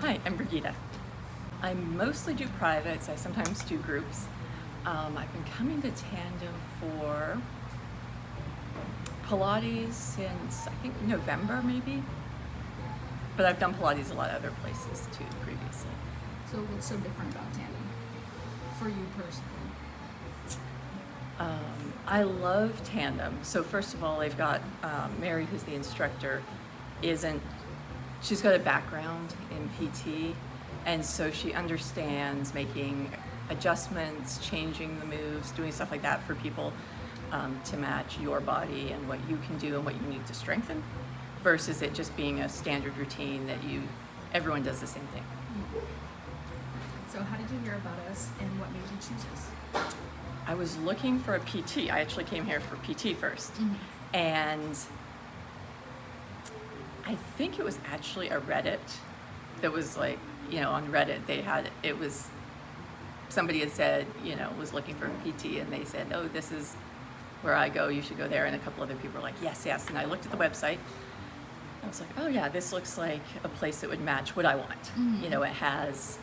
Hi, I'm Birgitta. I mostly do privates. I sometimes do groups. I've been coming to Tandem for Pilates since I think November maybe, but I've done Pilates a lot of other places too previously. So what's so different about Tandem for you personally? I love Tandem. So first of all, they've got Mary, who's the instructor, she's got a background in PT, and so she understands making adjustments, changing the moves, doing stuff like that for people to match your body and what you can do and what you need to strengthen, versus it just being a standard routine that everyone does the same thing. So how did you hear about us and what made you choose us? I was looking for a PT. I actually came here for PT first. Mm-hmm. And I think it was actually a Reddit that was like, on Reddit somebody had said, was looking for a PT, and they said, oh, this is where I go, you should go there. And a couple other people were like, yes. And I looked at the website. I was like, oh yeah, this looks like a place that would match what I want. Mm-hmm. It has,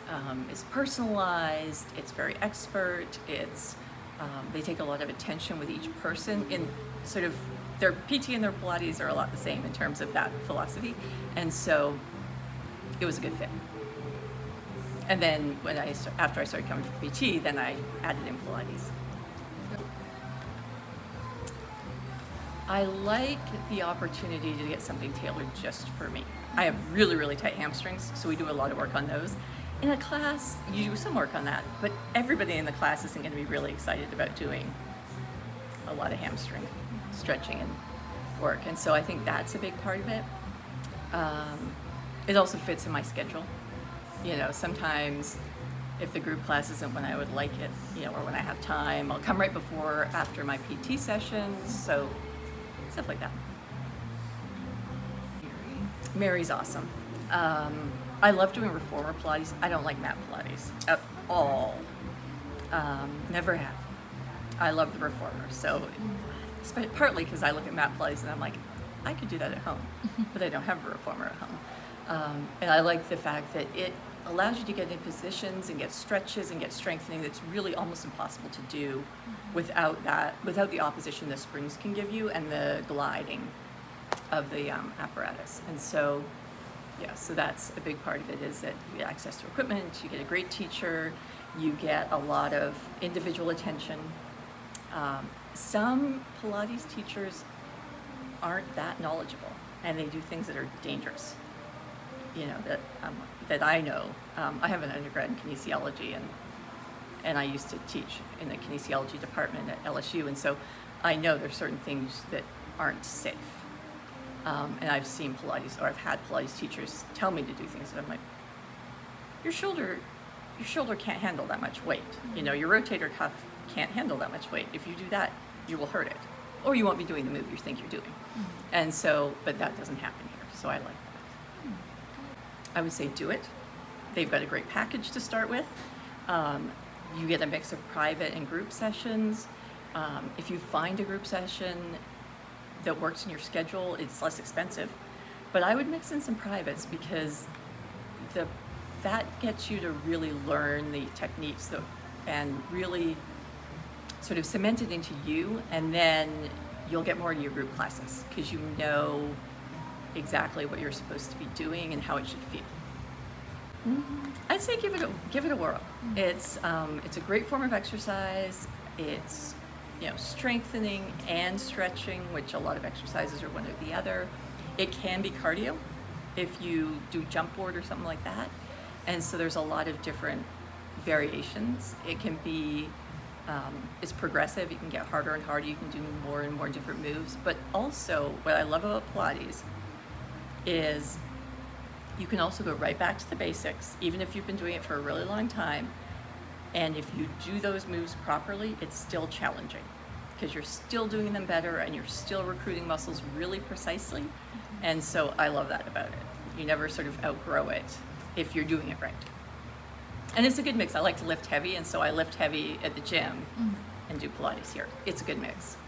it's personalized, it's very expert, they take a lot of attention with each person in sort of their PT and their Pilates are a lot the same in terms of that philosophy. And so it was a good fit. And then after I started coming for PT, then I added in Pilates. I like the opportunity to get something tailored just for me. I have really, really tight hamstrings, so we do a lot of work on those. In a class, you do some work on that, but everybody in the class isn't going to be really excited about doing a lot of hamstring stretching and work. And so I think that's a big part of it. It also fits in my schedule. Sometimes if the group class isn't when I would like it, or when I have time, I'll come right before or after my PT sessions. So stuff like that. Mary's awesome. I love doing reformer Pilates. I don't like mat Pilates at all. Never have. I love the reformer. So partly because I look at mat Pilates and I'm like, I could do that at home, but I don't have a reformer at home. And I like the fact that it allows you to get in positions and get stretches and get strengthening that's really almost impossible to do without the opposition the springs can give you and the gliding of the apparatus. And so, so that's a big part of it, is that you get access to equipment, you get a great teacher, you get a lot of individual attention. Some Pilates teachers aren't that knowledgeable, and they do things that are dangerous. That I know. I have an undergrad in kinesiology, and I used to teach in the kinesiology department at LSU, and so I know there's certain things that aren't safe. And I've seen Pilates, or I've had Pilates teachers tell me to do things that I'm like, your shoulder can't handle that much weight. Your rotator cuff can't handle that much weight. If you do that, you will hurt it, or you won't be doing the move you think you're doing. And so, but that doesn't happen here, so I like that. I would say do it. They've got a great package to start with. You get a mix of private and group sessions. If you find a group session that works in your schedule, it's less expensive. But I would mix in some privates, because that gets you to really learn the techniques and really sort of cement it into you, and then you'll get more into your group classes because you know exactly what you're supposed to be doing and how it should feel. I'd say give it a whirl. It's a great form of exercise. It's strengthening and stretching, which a lot of exercises are one or the other. It can be cardio if you do jump board or something like that, and so there's a lot of different variations. It can be it's progressive. You can get harder and harder. You can do more and more different moves. But also, what I love about Pilates is you can also go right back to the basics, even if you've been doing it for a really long time. And if you do those moves properly, it's still challenging, because you're still doing them better and you're still recruiting muscles really precisely. And so I love that about it. You never sort of outgrow it if you're doing it right. And it's a good mix. I like to lift heavy, and so I lift heavy at the gym and do Pilates here. It's a good mix.